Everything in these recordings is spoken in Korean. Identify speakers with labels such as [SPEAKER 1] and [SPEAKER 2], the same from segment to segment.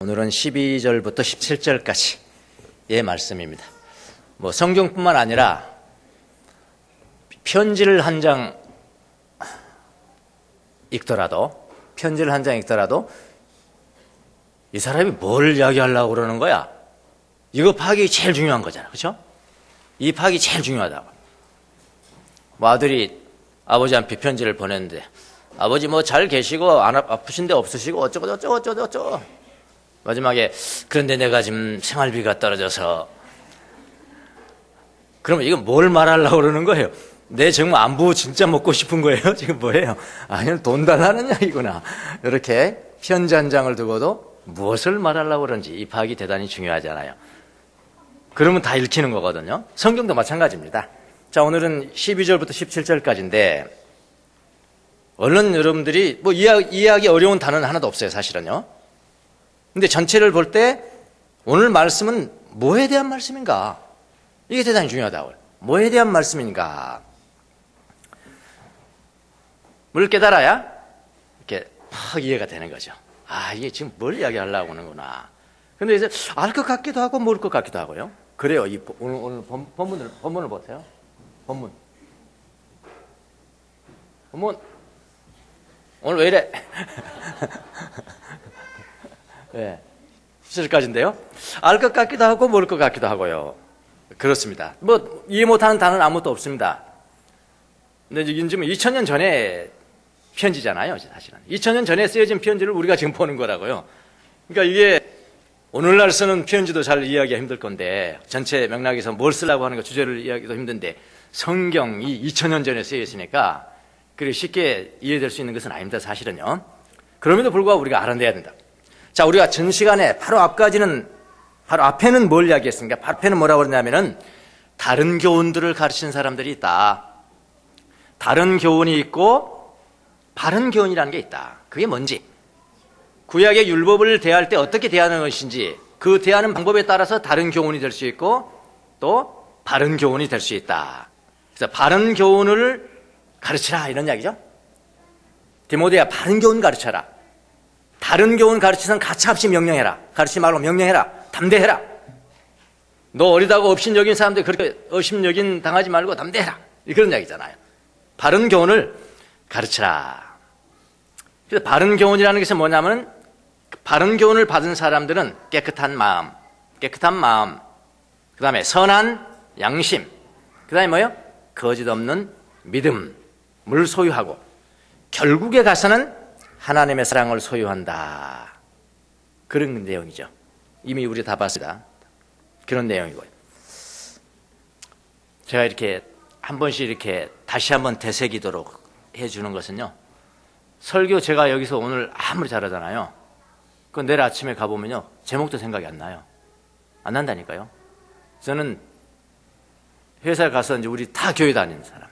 [SPEAKER 1] 오늘은 12절부터 17절까지의 말씀입니다. 성경뿐만 아니라 편지를 한 장 읽더라도 이 사람이 뭘 이야기하려고 그러는 거야? 이거 파악이 제일 중요한 거잖아. 그렇죠? 이 파악이 제일 중요하다고. 아들이 아버지한테 편지를 보냈는데, 아버지 잘 계시고 안 아프신데 없으시고 어쩌고 마지막에 그런데 내가 지금 생활비가 떨어져서. 그러면 이거 뭘 말하려고 그러는 거예요? 내 정말 안부 진짜 먹고 싶은 거예요? 지금 뭐예요? 아니면 돈 달라는 이야기구나. 이렇게 편지 한 장을 두고도 무엇을 말하려고 그러는지 이 파악이 대단히 중요하잖아요. 그러면 다 읽히는 거거든요. 성경도 마찬가지입니다. 자, 오늘은 12절부터 17절까지인데 얼른 여러분들이 이해하기 어려운 단어는 하나도 없어요, 사실은요. 근데 전체를 볼 때 오늘 말씀은 뭐에 대한 말씀인가? 이게 대단히 중요하다고요. 뭐에 대한 말씀인가? 뭘 깨달아야 이렇게 막 이해가 되는 거죠. 이게 지금 뭘 이야기하려고 하는구나. 근데 이제 알 것 같기도 하고 모를 것 같기도 하고요. 그래요. 오늘 본문을 보세요. 본문. 오늘 왜 이래? 네. 17절까지인데요. 알 것 같기도 하고 모를 것 같기도 하고요. 그렇습니다. 이해 못하는 단어는 아무것도 없습니다. 근데 지금 2000년 전에 편지잖아요, 사실은. 2000년 전에 쓰여진 편지를 우리가 지금 보는 거라고요. 그러니까 이게 오늘날 쓰는 편지도 잘 이해하기가 힘들 건데, 전체 맥락에서 뭘 쓰려고 하는 거 주제를 이해하기도 힘든데, 성경이 2000년 전에 쓰여 있으니까 그렇게 쉽게 이해될 수 있는 것은 아닙니다, 사실은요. 그럼에도 불구하고 우리가 알아내야 된다. 자, 우리가 전 시간에 바로 앞에는 뭘 이야기했습니까? 앞에는 뭐라고 그러냐면은 다른 교훈들을 가르치는 사람들이 있다. 다른 교훈이 있고 바른 교훈이라는 게 있다. 그게 뭔지, 구약의 율법을 대할 때 어떻게 대하는 것인지, 그 대하는 방법에 따라서 다른 교훈이 될 수 있고 또 바른 교훈이 될 수 있다. 그래서 바른 교훈을 가르치라, 이런 이야기죠. 디모데야, 바른 교훈 가르쳐라. 다른 교훈 가르치선 가차없이 명령해라. 가르치지 말고 명령해라. 담대해라. 너 어리다고 업신여긴 사람들 그렇게 업신여긴 당하지 말고 담대해라. 그런 이야기잖아요. 바른 교훈을 가르치라. 그래서 바른 교훈이라는 것은 뭐냐면, 바른 교훈을 받은 사람들은 깨끗한 마음, 그 다음에 선한 양심, 그 다음에 뭐예요? 거짓 없는 믿음을 소유하고 결국에 가서는 하나님의 사랑을 소유한다. 그런 내용이죠. 이미 우리 다 봤습니다. 그런 내용이고요. 제가 이렇게 한 번씩 이렇게 다시 한번 되새기도록 해주는 것은요, 설교 제가 여기서 오늘 아무리 잘하잖아요. 그 내일 아침에 가보면요, 제목도 생각이 안 나요. 안 난다니까요. 저는 회사에 가서 이제 우리 다 교회 다니는 사람들,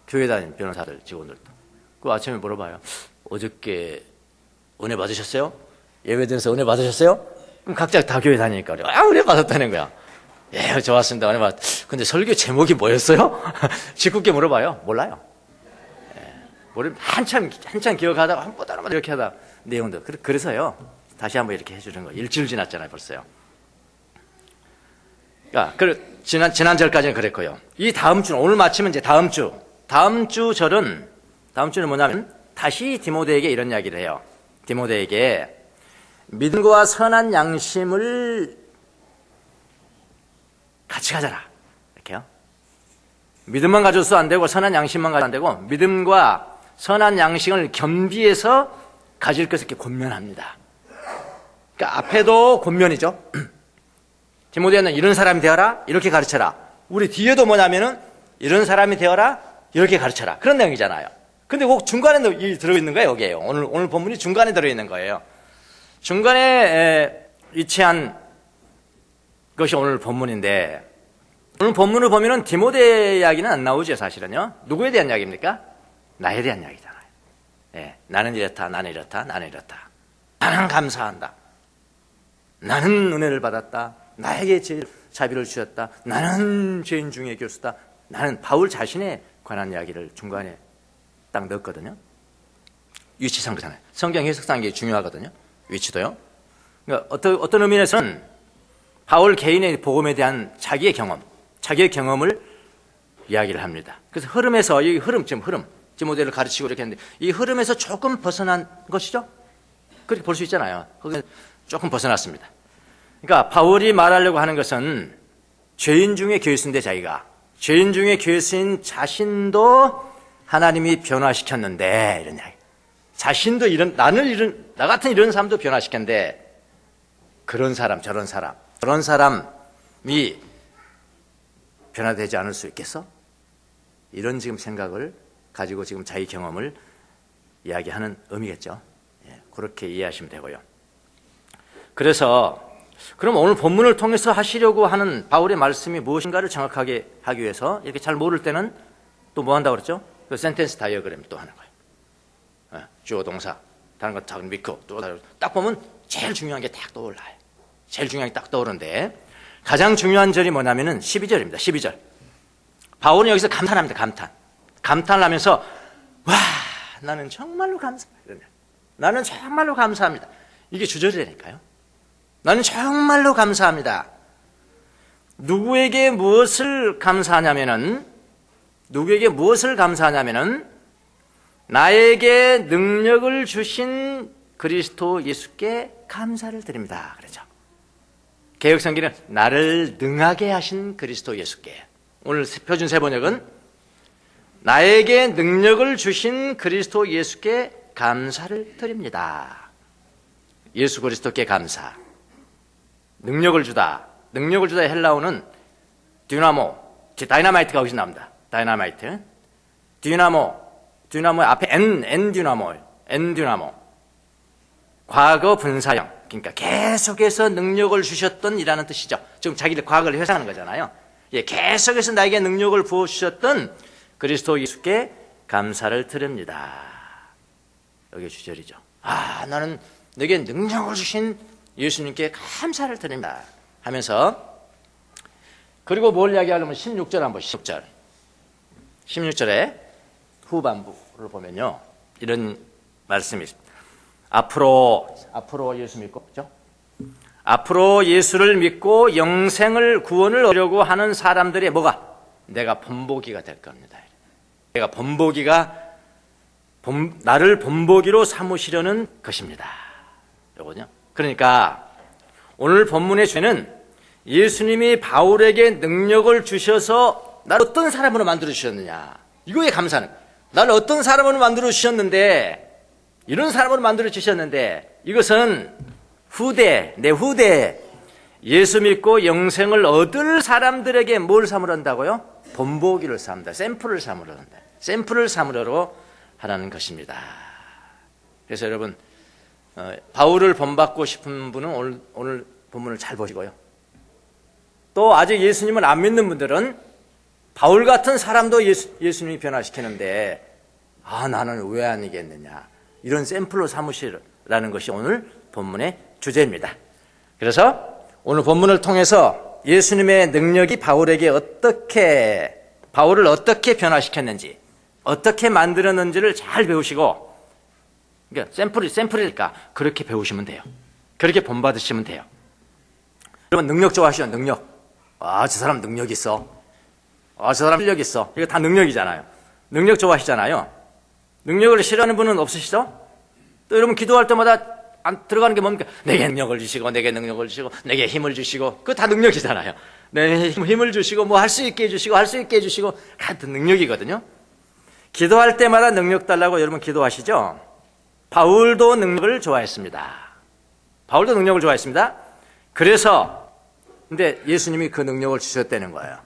[SPEAKER 1] 교회 다니는 변호사들, 직원들도 그 아침에 물어봐요. 어저께 은혜 받으셨어요? 예배드려서 은혜 받으셨어요? 그럼 각자 다 교회 다니니까 은혜 받았다는 거야. 예, 좋았습니다. 은혜 받. 근데 설교 제목이 뭐였어요? 짓궂게 물어봐요. 몰라요. 예, 한참 기억하다가 한 번 이렇게 하다 내용도. 그래서요, 다시 한번 이렇게 해주는 거. 일주일 지났잖아요, 벌써요. 지난 절까지는 그랬고요. 이 다음 주는, 오늘 마치면 이제 다음 주 절은 뭐냐면 다시 디모데에게 이런 이야기를 해요. 디모데에게 믿음과 선한 양심을 같이 가져라, 이렇게요. 믿음만 가져서 안 되고 선한 양심만 가져도 안 되고, 믿음과 선한 양심을 겸비해서 가질 것을 이렇게 권면합니다. 그러니까 앞에도 권면이죠. 디모데는 이런 사람이 되어라, 이렇게 가르쳐라. 우리 뒤에도 뭐냐면은 이런 사람이 되어라, 이렇게 가르쳐라. 그런 내용이잖아요. 근데 꼭 중간에 들어있는 거예요, 여기에요. 오늘 본문이 중간에 들어있는 거예요. 중간에 위치한 것이 오늘 본문인데, 오늘 본문을 보면은 디모데 이야기는 안 나오죠, 사실은요. 누구에 대한 이야기입니까? 나에 대한 이야기잖아요. 예, 나는 이렇다. 나는 감사한다. 나는 은혜를 받았다. 나에게 자비를 주셨다. 나는 죄인 중에 교수다. 나는 바울 자신에 관한 이야기를 중간에 딱 넣었거든요. 위치상 그렇잖아요. 성경 해석상 이게 중요하거든요. 위치도요. 그러니까 어떤 의미에서는 바울 개인의 복음에 대한 자기의 경험을 이야기를 합니다. 그래서 흐름에서, 이 흐름, 디모데를 가르치고 이렇게 했는데, 이 흐름에서 조금 벗어난 것이죠? 그렇게 볼 수 있잖아요. 거기서 조금 벗어났습니다. 그러니까 바울이 말하려고 하는 것은 죄인 중에 교수인데 자기가 죄인 중에 교수인 자신도 하나님이 변화시켰는데 이런 이야기. 자신도 나 같은 이런 사람도 변화시켰는데 그런 사람 저런 사람이 변화되지 않을 수 있겠어? 이런 지금 생각을 가지고 지금 자기 경험을 이야기하는 의미겠죠. 예, 그렇게 이해하시면 되고요. 그래서 그럼 오늘 본문을 통해서 하시려고 하는 바울의 말씀이 무엇인가를 정확하게 하기 위해서 이렇게 잘 모를 때는 또 뭐 한다고 그랬죠? 그 센텐스 다이어그램 또 하는 거예요. 주어 동사, 다른 거 다 믿고 또 딱 보면 제일 중요한 게 딱 떠올라요. 제일 중요한 게 딱 떠오르는데 가장 중요한 절이 뭐냐면은 12절입니다. 12절. 바울은 여기서 감탄합니다. 감탄을 하면서 와, 나는 정말로 감사합니다. 나는 정말로 감사합니다. 이게 주절이라니까요. 나는 정말로 감사합니다. 누구에게 무엇을 감사하냐면은 나에게 능력을 주신 그리스도 예수께 감사를 드립니다. 그렇죠. 개역성경은 나를 능하게 하신 그리스도 예수께. 오늘 표준 세번역은 나에게 능력을 주신 그리스도 예수께 감사를 드립니다. 예수 그리스도께 감사. 능력을 주다 헬라어는 디나모, 다이나마이트가 거기서 나옵니다. 다이나마이트. 디나모 앞에 N 디나모. 과거 분사형. 그러니까 계속해서 능력을 주셨던 이라는 뜻이죠. 지금 자기들 과거를 회상하는 거잖아요. 예, 계속해서 나에게 능력을 부어주셨던 그리스도 예수께 감사를 드립니다. 여기 주절이죠. 나는 내게 능력을 주신 예수님께 감사를 드립니다 하면서, 그리고 뭘 이야기하려면 16절 한번 16절에 후반부를 보면요, 이런 말씀이 있습니다. 앞으로 예수 믿고, 그렇죠? 앞으로 예수를 믿고 영생을 구원을 얻으려고 하는 사람들의 내가 본보기가 될 겁니다. 내가 나를 본보기로 삼으시려는 것입니다. 요거죠. 그러니까 오늘 본문의 주제는 예수님이 바울에게 능력을 주셔서 나를 어떤 사람으로 만들어 주셨느냐, 이거에 감사하는 거예요. 나를 어떤 사람으로 만들어 주셨는데, 이런 사람으로 만들어 주셨는데, 이것은 내 후대 예수 믿고 영생을 얻을 사람들에게 뭘 삼으려 한다고요? 본보기를 삼다. 샘플을 삼으려 한다. 샘플을 삼으려고 하라는 것입니다. 그래서 여러분, 바울을 본받고 싶은 분은 오늘 본문을 잘 보시고요. 또 아직 예수님을 안 믿는 분들은 바울 같은 사람도 예수님이 변화시키는데 나는 왜 아니겠느냐, 이런 샘플로 삼으시라는 것이 오늘 본문의 주제입니다. 그래서 오늘 본문을 통해서 예수님의 능력이 바울을 어떻게 변화시켰는지, 어떻게 만들었는지를 잘 배우시고, 그러니까 샘플이니까 그렇게 배우시면 돼요. 그렇게 본받으시면 돼요. 여러분, 능력 좋아하시죠? 능력. 저 사람 능력 있어. 저 사람 실력 있어. 이거 다 능력이잖아요. 능력 좋아하시잖아요. 능력을 싫어하는 분은 없으시죠? 또 여러분, 기도할 때마다 안 들어가는 게 뭡니까? 내게 능력을 주시고, 내게 힘을 주시고. 그거 다 능력이잖아요. 내 힘을 주시고, 할 수 있게 해주시고, 같은 능력이거든요. 기도할 때마다 능력 달라고 여러분 기도하시죠? 바울도 능력을 좋아했습니다. 그래서, 근데 예수님이 그 능력을 주셨다는 거예요.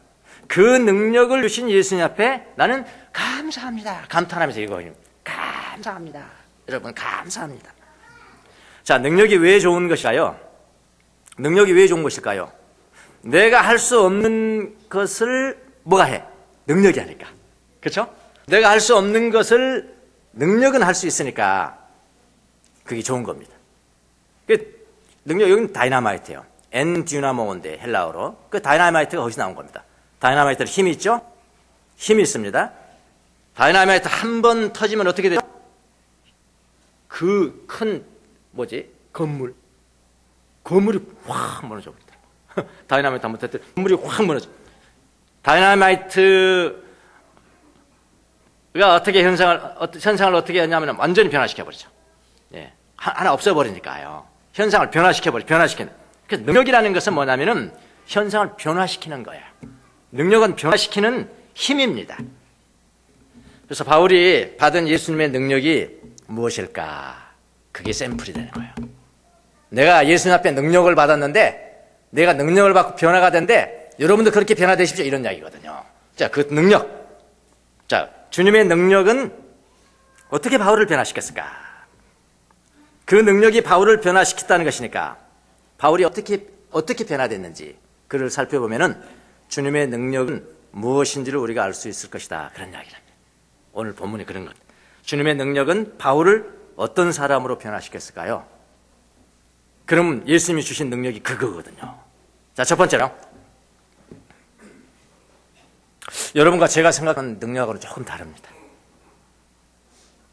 [SPEAKER 1] 그 능력을 주신 예수님 앞에 나는 감사합니다. 감탄하면서 이거, 감사합니다. 여러분, 감사합니다. 자, 능력이 왜 좋은 것일까요? 내가 할 수 없는 것을 뭐가 해? 능력이 하니까. 그렇죠? 내가 할 수 없는 것을 능력은 할 수 있으니까 그게 좋은 겁니다. 능력, 여기는 다이나마이트예요. 엔듀나모인데 헬라어로. 그 다이나마이트가 거기서 나온 겁니다. 다이나마이트는 힘이 있죠? 힘이 있습니다. 다이나마이트 한 번 터지면 어떻게 돼요? 그 큰 건물, 건물이 확 무너져 버리더라고요. 다이나마이트 한번 터뜨려 건물이 확 무너져. 다이나마이트가 어떻게 현상을 어떻게 하냐면 완전히 변화시켜버리죠. 예. 하나 없애버리니까요. 현상을 변화시키는. 그래서 능력이라는 것은 뭐냐면은 현상을 변화시키는 거예요. 능력은 변화시키는 힘입니다. 그래서 바울이 받은 예수님의 능력이 무엇일까? 그게 샘플이 되는 거예요. 내가 예수님 앞에 능력을 받았는데, 내가 능력을 받고 변화가 됐는데, 여러분도 그렇게 변화되십시오. 이런 이야기거든요. 자, 그 능력. 자, 주님의 능력은 어떻게 바울을 변화시켰을까? 그 능력이 바울을 변화시켰다는 것이니까, 바울이 어떻게 변화됐는지, 그를 살펴보면은 주님의 능력은 무엇인지를 우리가 알 수 있을 것이다. 그런 이야기를 합니다. 오늘 본문이 그런 것. 주님의 능력은 바울을 어떤 사람으로 변화시켰을까요? 그럼 예수님이 주신 능력이 그거거든요. 자, 첫 번째로 여러분과 제가 생각하는 능력하고는 조금 다릅니다.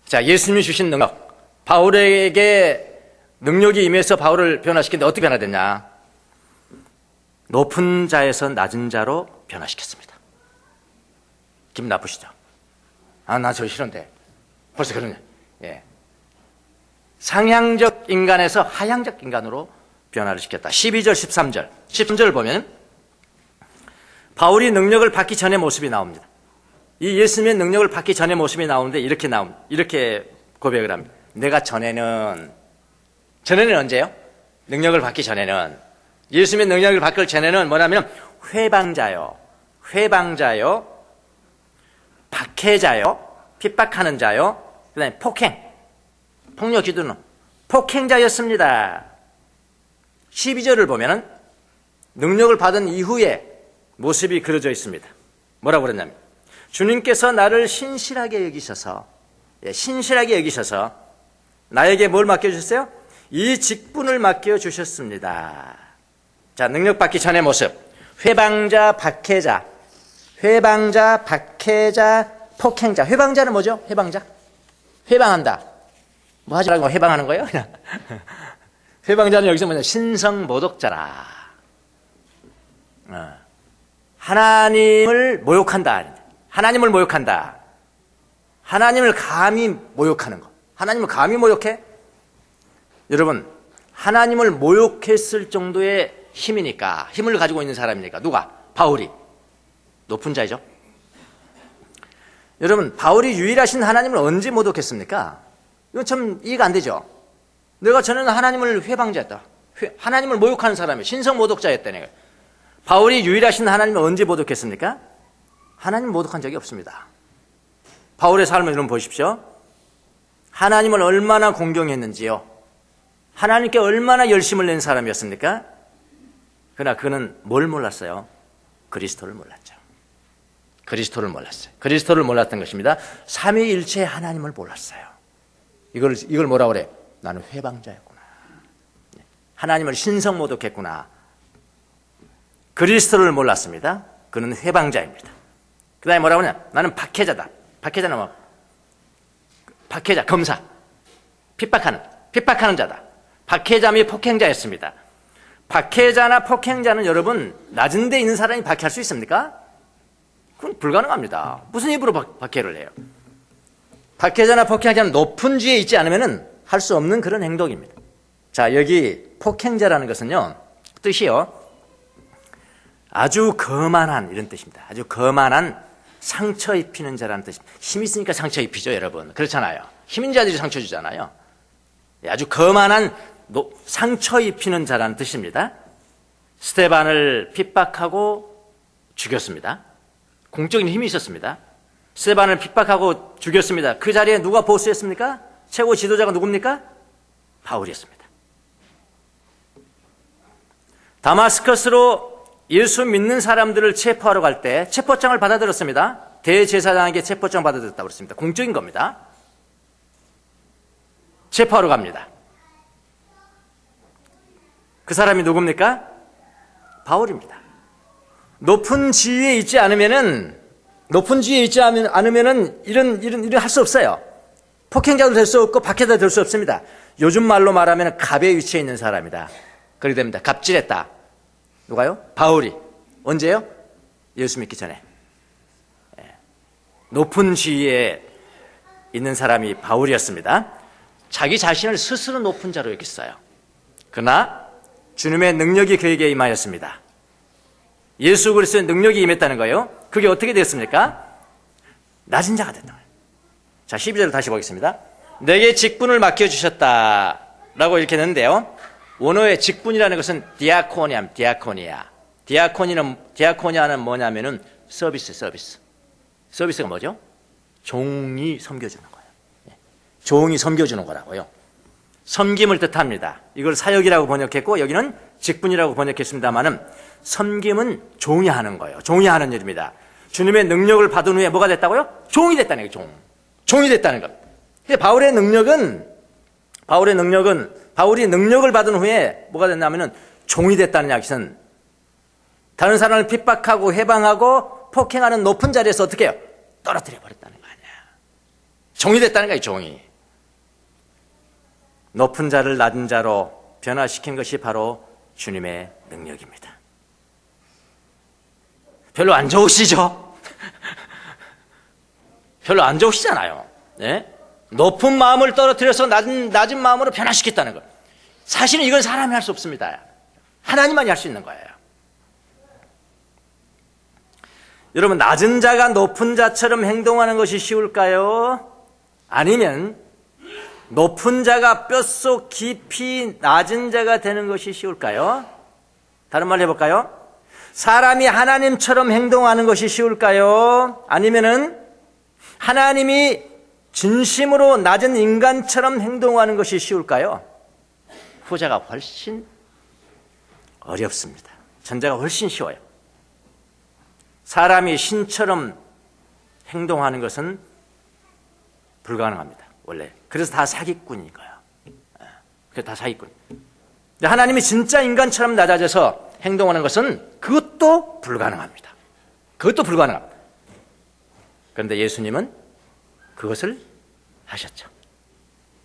[SPEAKER 1] 자, 예수님이 주신 능력, 바울에게 능력이 임해서 바울을 변화시켰는데 어떻게 변화됐냐? 높은 자에서 낮은 자로 변화시켰습니다. 기분 나쁘시죠? 나 저 싫은데 벌써 그러네. 예. 상향적 인간에서 하향적 인간으로 변화를 시켰다. 12절, 13절. 13절을 보면 바울이 능력을 받기 전의 모습이 나옵니다. 이 예수님의 능력을 받기 전의 모습이 나오는데 이렇게 고백을 합니다. 내가 전에는 언제요? 능력을 받기 전에는, 예수님의 능력을 받기 전에는 뭐냐면 회방자요, 박해자요, 핍박하는 자요, 그 다음에 폭력 기도는 폭행자였습니다. 12절을 보면은 능력을 받은 이후에 모습이 그려져 있습니다. 뭐라고 그랬냐면 주님께서 나를 신실하게 여기셔서 나에게 뭘 맡겨주셨어요? 이 직분을 맡겨주셨습니다. 자, 능력 받기 전의 모습. 회방자, 박해자, 폭행자. 회방자는 뭐죠? 회방한다. 뭐 하지 말고 회방하는 거예요? 회방자는 여기서 뭐냐? 신성모독자라. 하나님을 모욕한다. 하나님을 감히 모욕하는 거. 하나님을 감히 모욕해? 여러분, 하나님을 모욕했을 정도의 힘을 가지고 있는 사람이니까. 누가? 바울이. 높은 자이죠. 여러분, 바울이 유일하신 하나님을 언제 모독했습니까? 이건 참 이해가 안 되죠. 내가 전에는 하나님을 회방자였다. 하나님을 모욕하는 사람이 신성모독자였다는 거예요. 바울이 유일하신 하나님을 언제 모독했습니까? 하나님 모독한 적이 없습니다. 바울의 삶을 여러분 보십시오. 하나님을 얼마나 공경했는지요. 하나님께 얼마나 열심을 낸 사람이었습니까? 그러나 그는 뭘 몰랐어요? 그리스도를 몰랐죠. 그리스도를 몰랐던 것입니다. 삼위일체 하나님을 몰랐어요. 이걸 뭐라고 그래? 나는 회방자였구나. 하나님을 신성모독했구나. 그리스도를 몰랐습니다. 그는 회방자입니다. 그 다음에 뭐라고 하냐? 나는 박해자다. 박해자는 뭐? 박해자, 검사. 핍박하는 자다. 박해자 및 폭행자였습니다. 박해자나 폭행자는 여러분, 낮은 데 있는 사람이 박해할 수 있습니까? 그건 불가능합니다. 무슨 입으로 박해를 해요? 박해자나 폭행자는 높은 지에 있지 않으면 할 수 없는 그런 행동입니다. 자, 여기 폭행자라는 것은요, 뜻이요, 아주 거만한, 이런 뜻입니다. 아주 거만한 상처 입히는 자라는 뜻입니다. 힘 있으니까 상처 입히죠, 여러분. 그렇잖아요. 힘인 자들이 상처 주잖아요. 아주 거만한 상처 입히는 자라는 뜻입니다. 스데반을 핍박하고 죽였습니다. 공적인 힘이 있었습니다. 스데반을 핍박하고 죽였습니다. 그 자리에 누가 보스였습니까? 최고 지도자가 누굽니까? 바울이었습니다. 다마스커스로 예수 믿는 사람들을 체포하러 갈 때 체포장을 받아들였습니다. 대제사장에게 체포장 받아들였다고 그랬습니다. 공적인 겁니다. 체포하러 갑니다. 그 사람이 누굽니까? 바울입니다. 높은 지위에 있지 않으면은 이런 할 수 없어요. 폭행자도 될 수 없고 박해자도 될 수 없습니다. 요즘 말로 말하면 갑의 위치에 있는 사람이다. 그렇게 됩니다. 갑질했다. 누가요? 바울이. 언제요? 예수 믿기 전에. 높은 지위에 있는 사람이 바울이었습니다. 자기 자신을 스스로 높은 자로 여겼어요. 그러나 주님의 능력이 그에게 임하였습니다. 예수 그리스도의 능력이 임했다는 거예요. 그게 어떻게 됐습니까? 낮은 자가 됐다. 자, 12절을 다시 보겠습니다. 내게 직분을 맡겨주셨다 라고 이렇게 했는데요. 원어의 직분이라는 것은 디아코니아는 뭐냐면은 서비스가 뭐죠? 종이 섬겨주는 거예요. 종이 섬겨주는 거라고요. 섬김을 뜻합니다. 이걸 사역이라고 번역했고 여기는 직분이라고 번역했습니다만은 섬김은 종이 하는 거예요. 종이 하는 일입니다. 주님의 능력을 받은 후에 뭐가 됐다고요? 종이 됐다는 거예요. 종이 됐다는 것. 바울이 능력을 받은 후에 뭐가 됐냐면은 종이 됐다는 이야기는 다른 사람을 핍박하고 해방하고 폭행하는 높은 자리에서 어떻게 해요? 떨어뜨려 버렸다는 거 아니야. 종이 됐다는 거예요. 종이. 높은 자를 낮은 자로 변화시킨 것이 바로 주님의 능력입니다. 별로 안 좋으시죠? 별로 안 좋으시잖아요. 네? 높은 마음을 떨어뜨려서 낮은 마음으로 변화시켰다는 것. 사실은 이건 사람이 할 수 없습니다. 하나님만이 할 수 있는 거예요. 여러분, 낮은 자가 높은 자처럼 행동하는 것이 쉬울까요? 아니면 높은 자가 뼛속 깊이 낮은 자가 되는 것이 쉬울까요? 다른 말로 해볼까요? 사람이 하나님처럼 행동하는 것이 쉬울까요? 아니면은 하나님이 진심으로 낮은 인간처럼 행동하는 것이 쉬울까요? 후자가 훨씬 어렵습니다. 전자가 훨씬 쉬워요. 사람이 신처럼 행동하는 것은 불가능합니다. 원래. 그래서 다 사기꾼인 거예요. 그래서 다 사기꾼. 근데 하나님이 진짜 인간처럼 낮아져서 행동하는 것은 그것도 불가능합니다. 그것도 불가능합니다. 그런데 예수님은 그것을 하셨죠.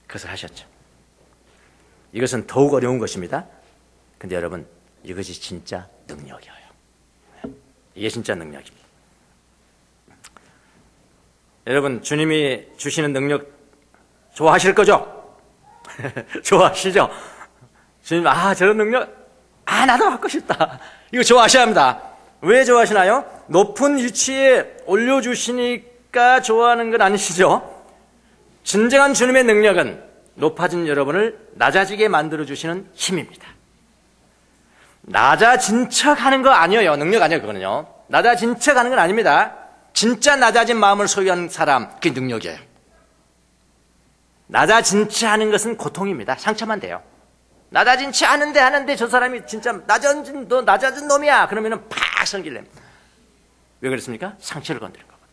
[SPEAKER 1] 그것을 하셨죠. 이것은 더욱 어려운 것입니다. 근데 여러분, 이것이 진짜 능력이에요. 이게 진짜 능력입니다. 여러분, 주님이 주시는 능력 좋아하실 거죠? 좋아하시죠? 주님, 저런 능력, 나도 갖고 싶다. 이거 좋아하셔야 합니다. 왜 좋아하시나요? 높은 위치에 올려주시니까 좋아하는 건 아니시죠? 진정한 주님의 능력은 높아진 여러분을 낮아지게 만들어주시는 힘입니다. 낮아진 척 하는 거 아니에요. 능력 아니에요. 그거는요. 낮아진 척 하는 건 아닙니다. 진짜 낮아진 마음을 소유한 사람, 그게 능력이에요. 낮아진 척 하는 것은 고통입니다. 상처만 돼요. 낮아진 척 하는데 저 사람이 진짜 낮아진 놈이야. 그러면은 팍 성질내. 왜 그랬습니까? 상처를 건드린 거거든요.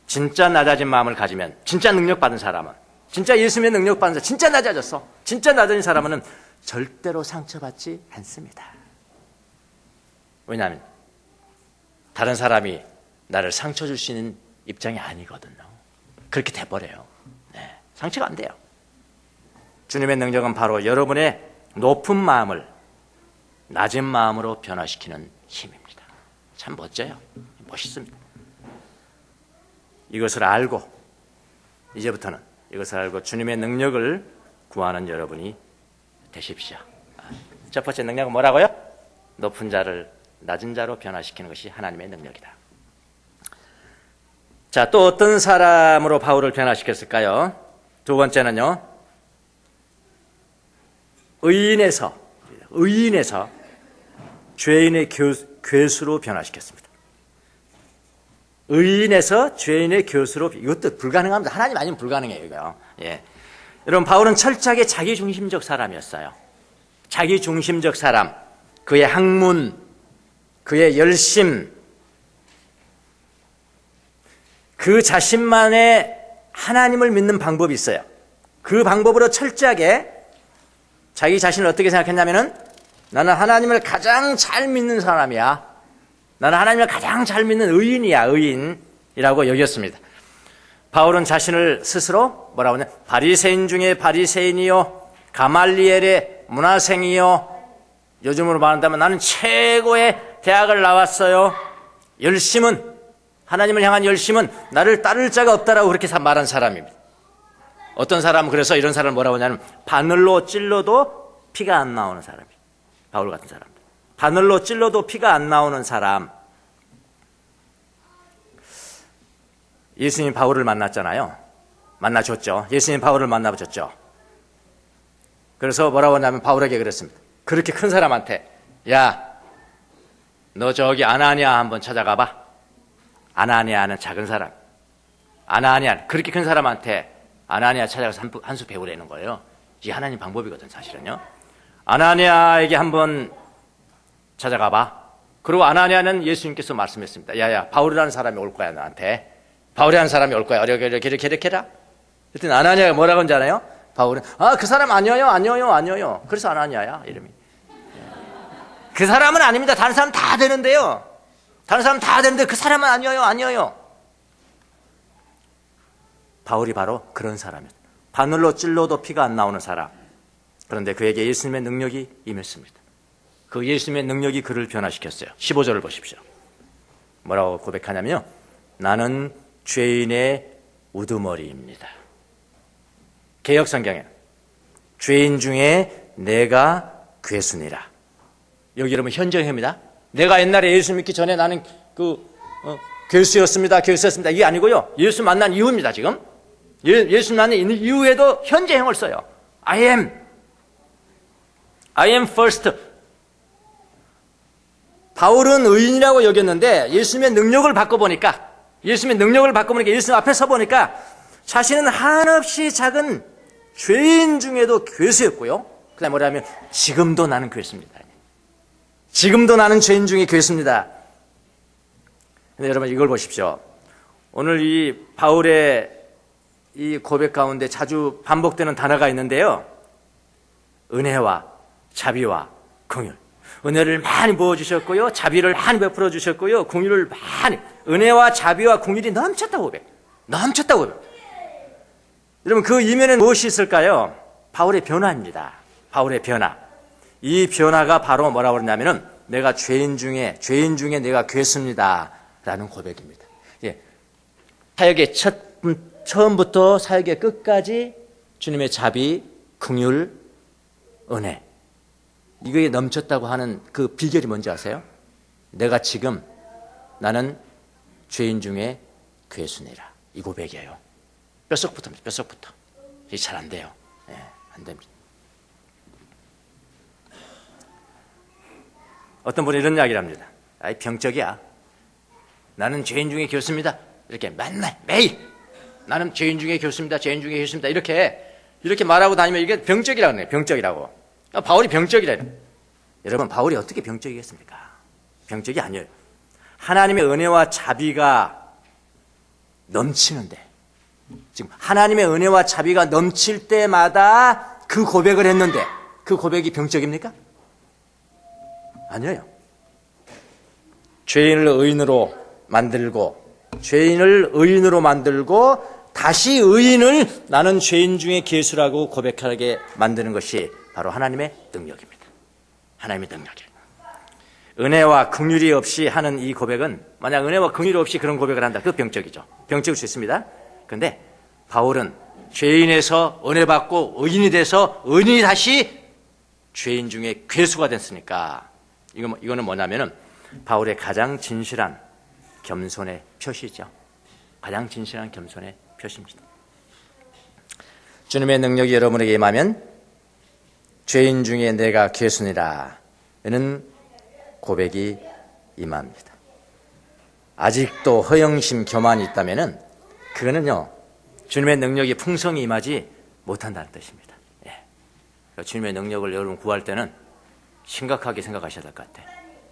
[SPEAKER 1] 진짜 낮아진 마음을 가지면, 진짜 능력받은 사람은, 진짜 예수님의 능력받은 사람, 진짜 낮아졌어. 진짜 낮아진 사람은 절대로 상처받지 않습니다. 왜냐하면 다른 사람이 나를 상처 줄 수 있는 입장이 아니거든요. 그렇게 돼버려요. 네, 상처가 안 돼요. 주님의 능력은 바로 여러분의 높은 마음을 낮은 마음으로 변화시키는 힘입니다. 참 멋져요. 멋있습니다. 이것을 알고, 이제부터는 이것을 알고 주님의 능력을 구하는 여러분이 되십시오. 첫 번째 능력은 뭐라고요? 높은 자를 낮은 자로 변화시키는 것이 하나님의 능력이다. 자, 또 어떤 사람으로 바울을 변화시켰을까요? 두 번째는요, 의인에서 죄인의 괴수로 변화시켰습니다. 의인에서 죄인의 교수로, 이것도 불가능합니다. 하나님 아니면 불가능해요, 이거. 예. 여러분, 바울은 철저하게 자기중심적 사람이었어요. 자기중심적 사람, 그의 학문, 그의 열심, 그 자신만의 하나님을 믿는 방법이 있어요. 그 방법으로 철저하게 자기 자신을 어떻게 생각했냐면은, 나는 하나님을 가장 잘 믿는 사람이야. 나는 하나님을 가장 잘 믿는 의인이야, 의인이라고 여겼습니다. 바울은 자신을 스스로 뭐라고 하냐? 바리새인 중에 바리새인이요, 가말리엘의 문화생이요. 요즘으로 말한다면 나는 최고의 대학을 나왔어요. 열심은, 하나님을 향한 열심은 나를 따를 자가 없다라고 그렇게 말한 사람입니다. 어떤 사람은 그래서 이런 사람을 뭐라고 하냐면 바늘로 찔러도 피가 안 나오는 사람이에요. 바울 같은 사람. 바늘로 찔러도 피가 안 나오는 사람. 예수님 바울을 만났잖아요. 만나줬죠. 예수님 바울을 만나보셨죠. 그래서 뭐라고 하냐면 바울에게 그랬습니다. 그렇게 큰 사람한테 야, 너 저기 아나니아 한번 찾아가봐. 아나니아는 작은 사람. 아나니아 그렇게 큰 사람한테 아나니아 찾아가서 한 수 배우라는 거예요. 이게 하나님 방법이거든 사실은요. 아나니아에게 한번 찾아가봐. 그리고 아나니아는 예수님께서 말씀했습니다. 야야, 바울이라는 사람이 올 거야 너한테. 바울이라는 사람이 올 거야. 이렇게 해라. 그랬더니 아나니아가 뭐라고 하는지 알아요? 바울은 그 사람 아니에요. 그래서 아나니아야 이름이. 그 사람은 아닙니다. 다른 사람 다 되는데요. 다른 사람 다 되는데 그 사람은 아니에요. 바울이 바로 그런 사람이었어요. 바늘로 찔러도 피가 안 나오는 사람. 그런데 그에게 예수님의 능력이 임했습니다. 그 예수님의 능력이 그를 변화시켰어요. 15절을 보십시오. 뭐라고 고백하냐면요. 나는 죄인의 우두머리입니다. 개역성경에 죄인 중에 내가 괴순이라. 여기 여러분 현정입니다. 내가 옛날에 예수 믿기 전에 나는 괴수였습니다. 이게 아니고요. 예수 만난 이후입니다. 지금 예수 만난 이후에도 현재형을 써요. I am first. 바울은 의인이라고 여겼는데 예수님의 능력을 바꿔보니까 예수님 앞에 서보니까 자신은 한없이 작은 죄인 중에도 괴수였고요. 그 다음에 뭐냐면 지금도 나는 괴수입니다. 지금도 나는 죄인 중에 괴수입니다. 근데 여러분 이걸 보십시오. 오늘 이 바울의 이 고백 가운데 자주 반복되는 단어가 있는데요. 은혜와 자비와 긍휼. 은혜를 많이 부어주셨고요. 자비를 많이 베풀어 주셨고요. 긍휼을 많이. 은혜와 자비와 긍휼이 넘쳤다고 고백. 여러분 그 이면에는 무엇이 있을까요? 바울의 변화입니다. 바울의 변화. 이 변화가 바로 뭐라고 그러냐면은 내가 죄인 중에 내가 괴수입니다. 라는 고백입니다. 예. 사역의 처음부터 사역의 끝까지 주님의 자비, 긍휼, 은혜. 이거에 넘쳤다고 하는 그 비결이 뭔지 아세요? 내가 지금 나는 죄인 중에 괴수니라. 이 고백이에요. 뼛속부터입니다. 뼛속부터. 이게 잘 안 돼요. 예, 안 됩니다. 어떤 분이 이런 이야기를 합니다. 아이 병적이야. 나는 죄인 중에 괴수입니다. 이렇게 맨날 매일 나는 죄인 중에 괴수입니다. 이렇게 말하고 다니면 이게 병적이라고 해요. 병적이라고. 바울이 병적이래요. 여러분 바울이 어떻게 병적이겠습니까? 병적이 아니에요. 하나님의 은혜와 자비가 넘치는데 지금 하나님의 은혜와 자비가 넘칠 때마다 그 고백을 했는데 그 고백이 병적입니까? 아니에요. 죄인을 의인으로 만들고 다시 의인을 나는 죄인 중에 괴수라고 고백하게 만드는 것이 바로 하나님의 능력입니다. 하나님의 능력이에요. 은혜와 긍휼이 없이 하는 이 고백은 만약 은혜와 긍휼이 없이 그런 고백을 한다. 그 병적이죠. 병적일 수 있습니다. 그런데 바울은 죄인에서 은혜 받고 의인이 돼서 의인이 다시 죄인 중에 괴수가 됐으니까 이거는 뭐냐면은 바울의 가장 진실한 겸손의 표시죠. 가장 진실한 겸손의 표시입니다. 주님의 능력이 여러분에게 임하면 죄인 중에 내가 괴수니라 는 고백이 임합니다. 아직도 허영심 교만이 있다면은 그거는요 주님의 능력이 풍성히 임하지 못한다는 뜻입니다. 예. 주님의 능력을 여러분 구할 때는 심각하게 생각하셔야 될 것 같아요.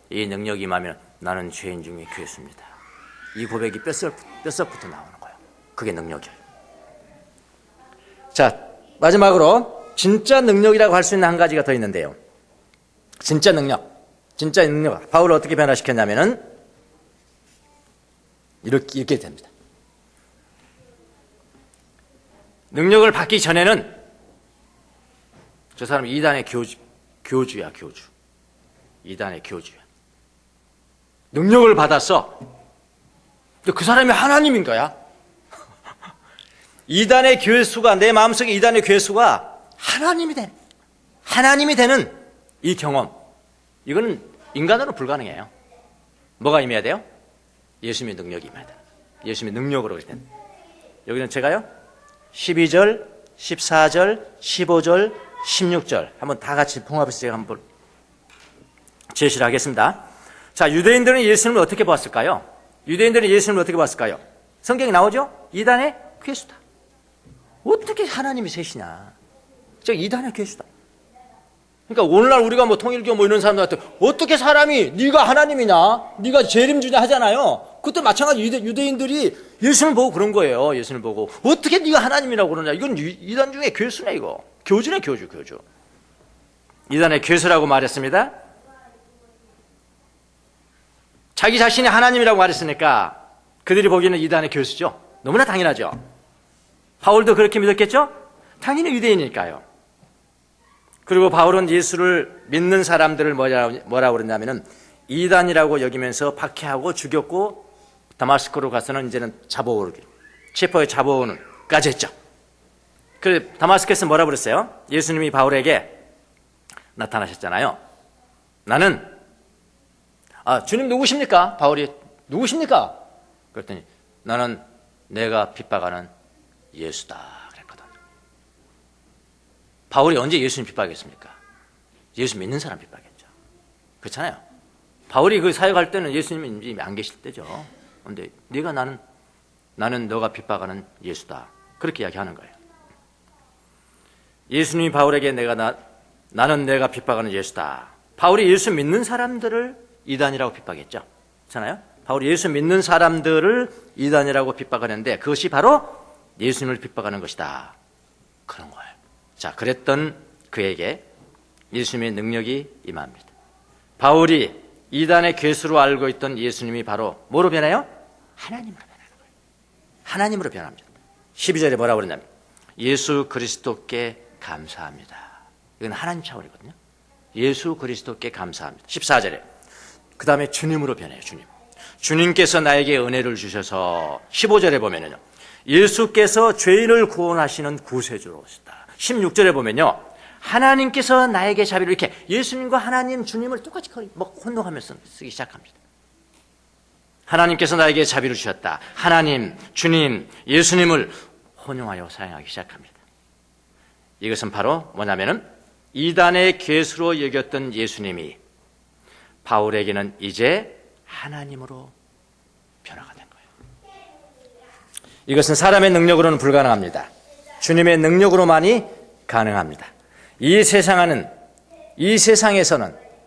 [SPEAKER 1] 이 능력이 임하면 나는 죄인 중에 괴수입니다. 이 고백이 뼛속부터 나오는 거예요. 그게 능력이에요. 자, 마지막으로 진짜 능력이라고 할 수 있는 한 가지가 더 있는데요. 진짜 능력. 바울을 어떻게 변화시켰냐면은 이렇게 됩니다. 능력을 받기 전에는 저 사람이 이단의 교주야, 교주. 이단의 교주야. 능력을 받았어. 근데 그 사람이 하나님인 거야. 이단의 괴수가, 내 마음속에 이단의 괴수가 하나님이 되는 이 경험. 이거는 인간으로 불가능해요. 뭐가 임해야 돼요? 예수님의 능력이 임해야 돼요. 예수님의 능력으로 된. 여기는 제가요, 12절, 14절, 15절, 16절 한번 다 같이 봉합해서 제가 한번 제시를 하겠습니다. 자, 유대인들은 예수님을 어떻게 보았을까요? 유대인들은 예수님을 어떻게 봤을까요? 성경에 나오죠? 이단의 괴수다. 어떻게 하나님이 셋이냐? 저 이단의 괴수다. 그러니까 오늘날 우리가 뭐 통일교 뭐 이런 사람들한테 어떻게 사람이 네가 하나님이냐? 네가 재림주냐 하잖아요. 그때 마찬가지 유대인들이 예수님을 보고 그런 거예요. 예수님을 보고 어떻게 네가 하나님이라고 그러냐? 이건 이단 중에 괴수네 이거. 교주네 교주. 이단의 괴수라고 말했습니다. 자기 자신이 하나님이라고 말했으니까 그들이 보기에는 이단의 교수죠. 너무나 당연하죠. 바울도 그렇게 믿었겠죠? 당연히 유대인이니까요. 그리고 바울은 예수를 믿는 사람들을 뭐라고 그랬냐면은 이단이라고 여기면서 박해하고 죽였고 다마스코로 가서는 이제는 잡아오르기, 체포에 잡아오는까지 했죠. 그래서 다마스코에서 뭐라고 그랬어요? 예수님이 바울에게 나타나셨잖아요. 나는 주님 누구십니까? 바울이 누구십니까? 그랬더니 나는 내가 핍박하는 예수다 그랬거든. 바울이 언제 예수님 핍박했습니까? 예수 믿는 사람 핍박했죠. 그렇잖아요. 바울이 그 사역할 때는 예수님이 이미 안 계실 때죠. 그런데 나는 너가 핍박하는 예수다 그렇게 이야기하는 거예요. 예수님이 바울에게 나는 내가 핍박하는 예수다. 바울이 예수 믿는 사람들을 이단이라고 핍박했죠. 그렇잖아요. 바울이 예수 믿는 사람들을 이단이라고 핍박하는데 그것이 바로 예수님을 핍박하는 것이다. 그런 거예요. 자, 그랬던 그에게 예수님의 능력이 임합니다. 바울이 이단의 괴수로 알고 있던 예수님이 바로 뭐로 변해요? 하나님으로 변하는 거예요. 하나님으로 변합니다. 12절에 뭐라고 그러냐면 예수 그리스도께 감사합니다. 이건 하나님 차원이거든요. 예수 그리스도께 감사합니다. 14절에 그 다음에 주님으로 변해요. 주님께서 나에게 은혜를 주셔서 15절에 보면요, 예수께서 죄인을 구원하시는 구세주로 오시다. 16절에 보면요, 하나님께서 나에게 자비를, 이렇게 예수님과 하나님, 주님을 똑같이 혼동하면서 쓰기 시작합니다. 하나님께서 나에게 자비를 주셨다. 하나님, 주님, 예수님을 혼용하여 사용하기 시작합니다. 이것은 바로 뭐냐면은 이단의 괴수로 여겼던 예수님이 바울에게는 이제 하나님으로 변화가 된 거예요. 이것은 사람의 능력으로는 불가능합니다. 주님의 능력으로만이 가능합니다. 이 세상에서는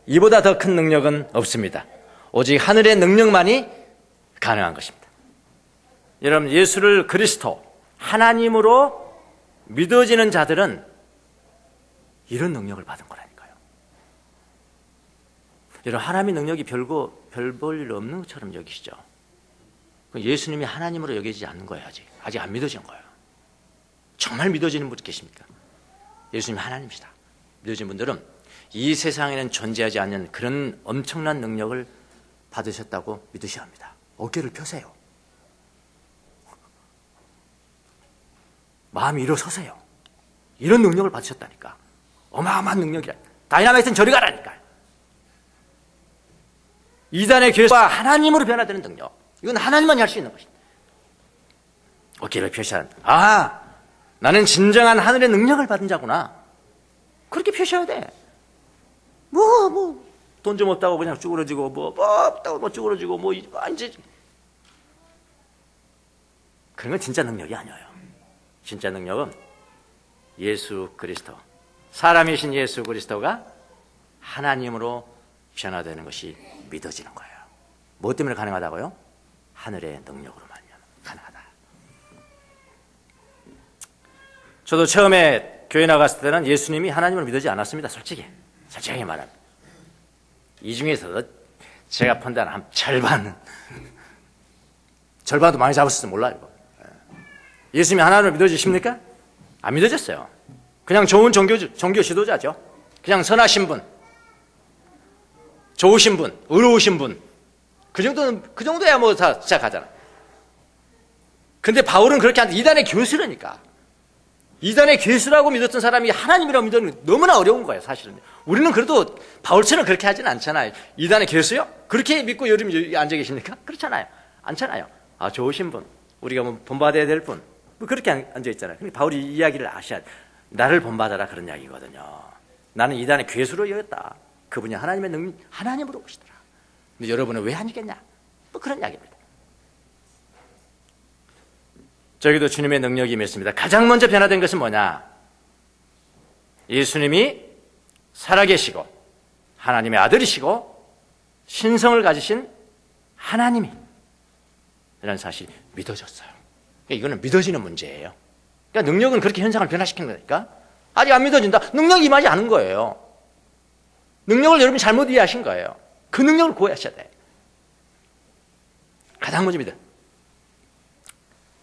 [SPEAKER 1] 이보다 더 큰 능력은 없습니다. 오직 하늘의 능력만이 가능한 것입니다. 여러분, 예수를 그리스도, 하나님으로 믿어지는 자들은 이런 능력을 받은 거라니까요. 여러분, 하나님의 능력이 별 볼 일 없는 것처럼 여기시죠. 예수님이 하나님으로 여겨지지 않는 거예요. 아직 안 믿어진 거예요. 정말 믿어지는 분이 계십니까? 예수님이 하나님이시다 믿어진 분들은 이 세상에는 존재하지 않는 그런 엄청난 능력을 받으셨다고 믿으셔야 합니다. 어깨를 펴세요. 마음이 일어서세요. 이런 능력을 받으셨다니까. 어마어마한 능력이라. 다이나마이트는 저리 가라니까. 이단의 괴수가 하나님으로 변화되는 능력. 이건 하나님만이 할 수 있는 것입니다. 어깨를 펴셔야 한다. 나는 진정한 하늘의 능력을 받은 자구나. 그렇게 펴셔야 돼. 돈 좀 없다고 그냥 쭈그러지고, 없다고 쭈그러지고, 이제. 그런 건 진짜 능력이 아니에요. 진짜 능력은 예수 그리스도, 사람이신 예수 그리스도가 하나님으로 변화되는 것이 믿어지는 거예요. 뭐 때문에 가능하다고요? 하늘의 능력으로만 가능하다. 저도 처음에 교회 나갔을 때는 예수님이 하나님을 믿지 않았습니다. 솔직히 말하면. 이 중에서 제가 판단한 절반도 많이 잡았을지 몰라요. 예수님이 하나님을 믿어지십니까? 안 믿어졌어요. 그냥 좋은 종교 지도자죠. 그냥 선하신 분, 좋으신 분, 의로우신 분, 그 정도야 뭐 다 시작하잖아. 근데 바울은 그렇게 한 이단의 교수라니까. 이단의 교수라고 믿었던 사람이 하나님이라고 믿으면 너무나 어려운 거예요, 사실은. 우리는 그래도 바울처럼 그렇게 하지는 않잖아요. 이단의 교수요? 그렇게 믿고 여러분이 앉아 계십니까? 그렇잖아요. 않잖아요. 아, 좋으신 분, 우리가 뭐 본받아야 될 분, 뭐 그렇게 앉아 있잖아요. 근데 바울이 이 이야기를 아셔야 돼. 나를 본받아라 그런 이야기거든요. 나는 이단의 괴수로 여겼다. 그분이 하나님의 하나님으로 오시더라. 근데 여러분은 왜 아니겠냐? 뭐 그런 이야기입니다. 저기도 주님의 능력이 임했습니다. 가장 먼저 변화된 것은 뭐냐? 예수님이 살아계시고 하나님의 아들이시고 신성을 가지신 하나님이 이런 사실이 믿어졌어요. 이거는 믿어지는 문제예요. 그러니까 능력은 그렇게 현상을 변화시키는 거니까. 아직 안 믿어진다. 능력이 임하지 않은 거예요. 능력을 여러분이 잘못 이해하신 거예요. 그 능력을 구하셔야 돼. 가장 먼저 믿어.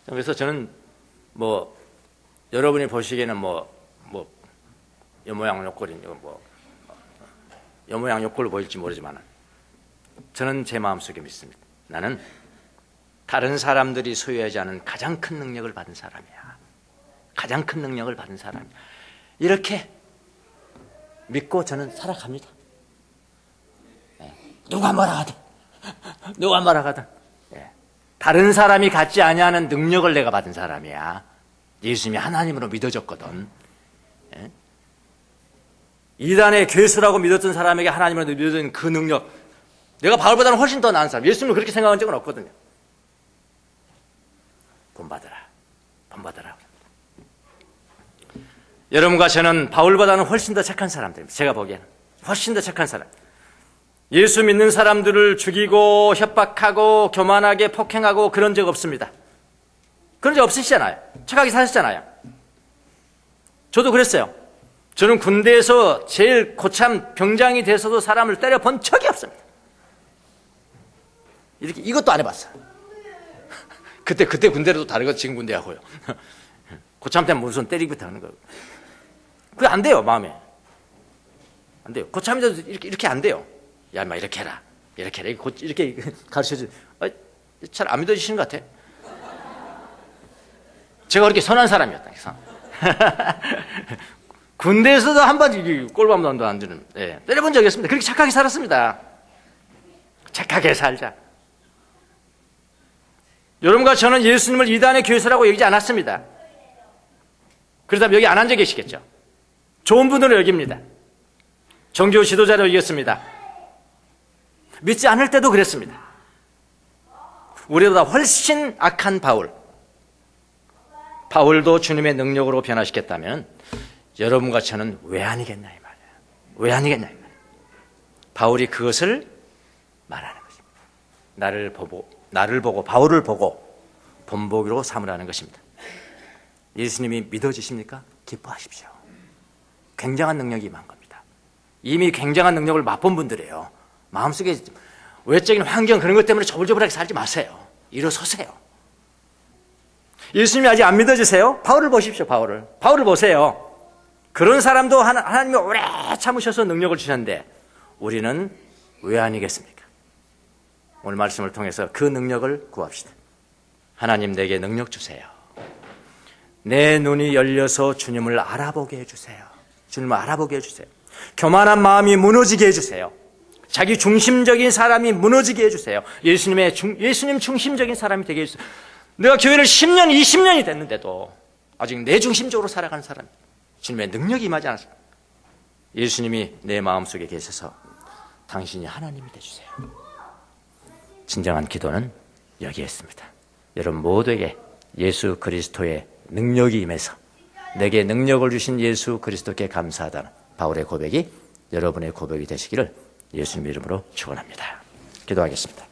[SPEAKER 1] 그래서 저는 뭐 여러분이 보시기에는 여모양 욕골인 여모양 욕골로 보일지 모르지만 저는 제 마음속에 믿습니다. 나는 다른 사람들이 소유하지 않은 가장 큰 능력을 받은 사람이야. 가장 큰 능력을 받은 사람이야. 이렇게 믿고 저는 살아갑니다. 누가 뭐라 하든 누가 뭐라 하든 다른 사람이 갖지 아니하는 능력을 내가 받은 사람이야. 예수님이 하나님으로 믿어졌거든. 이단의 괴수라고 믿었던 사람에게 하나님으로 믿어진 그 능력, 내가 바울보다는 훨씬 더 나은 사람. 예수님은 그렇게 생각한 적은 없거든요. 본받아라. 여러분과 저는 바울보다는 훨씬 더 착한 사람들입니다. 제가 보기에는 훨씬 더 착한 사람. 예수 믿는 사람들을 죽이고 협박하고 교만하게 폭행하고 그런 적 없습니다. 그런 적 없으시잖아요. 착하게 사셨잖아요. 저도 그랬어요. 저는 군대에서 제일 고참 병장이 돼서도 사람을 때려본 적이 없습니다. 이것도 안 해봤어요. 그때 군대도 다르고 지금 군대하고요. 고참 때는 무슨 때리기부터 하는 거. 그게 안 돼요, 마음에. 안 돼요. 고참인데도 이렇게 안 돼요. 야, 막 이렇게 해라. 이렇게 가르쳐주. 잘 안 믿어지시는 것 같아. 제가 그렇게 선한 사람이었다. 군대에서도 한 번 꼴밤도 안 주는, 때려본 적이 없습니다. 그렇게 착하게 살았습니다. 착하게 살자. 여러분과 저는 예수님을 이단의 교수라고 여기지 않았습니다. 그렇다면 여기 안 앉아 계시겠죠? 좋은 분으로 여깁니다. 종교 지도자로 여겼습니다. 믿지 않을 때도 그랬습니다. 우리보다 훨씬 악한 바울도 주님의 능력으로 변화시켰다면 여러분과 저는 왜 아니겠냐 이 말이에요. 왜 아니겠냐 이 말이에요. 바울이 그것을 말하는 것입니다. 나를 보고 바울을 보고 본보기로 삼으라는 것입니다. 예수님이 믿어지십니까? 기뻐하십시오. 굉장한 능력이 임한 겁니다. 이미 굉장한 능력을 맛본 분들이에요. 마음속에 외적인 환경 그런 것 때문에 조불조불하게 살지 마세요. 일어서세요. 예수님이 아직 안 믿어지세요? 바울을 보십시오. 바울을 보세요. 그런 사람도 하나님이 오래 참으셔서 능력을 주셨는데 우리는 왜 아니겠습니까? 오늘 말씀을 통해서 그 능력을 구합시다. 하나님 내게 능력 주세요. 내 눈이 열려서 주님을 알아보게 해주세요. 주님을 알아보게 해주세요. 교만한 마음이 무너지게 해주세요. 자기 중심적인 사람이 무너지게 해주세요. 예수님 중심적인 사람이 되게 해주세요. 내가 교회를 10년, 20년이 됐는데도 아직 내 중심적으로 살아가는 사람, 주님의 능력이 임하지 않았습니다. 예수님이 내 마음속에 계셔서 당신이 하나님이 되주세요. 진정한 기도는 여기에 있습니다. 여러분 모두에게 예수 그리스도의 능력이 임해서 내게 능력을 주신 예수 그리스도께 감사하다는 바울의 고백이 여러분의 고백이 되시기를 예수님 이름으로 축원합니다. 기도하겠습니다.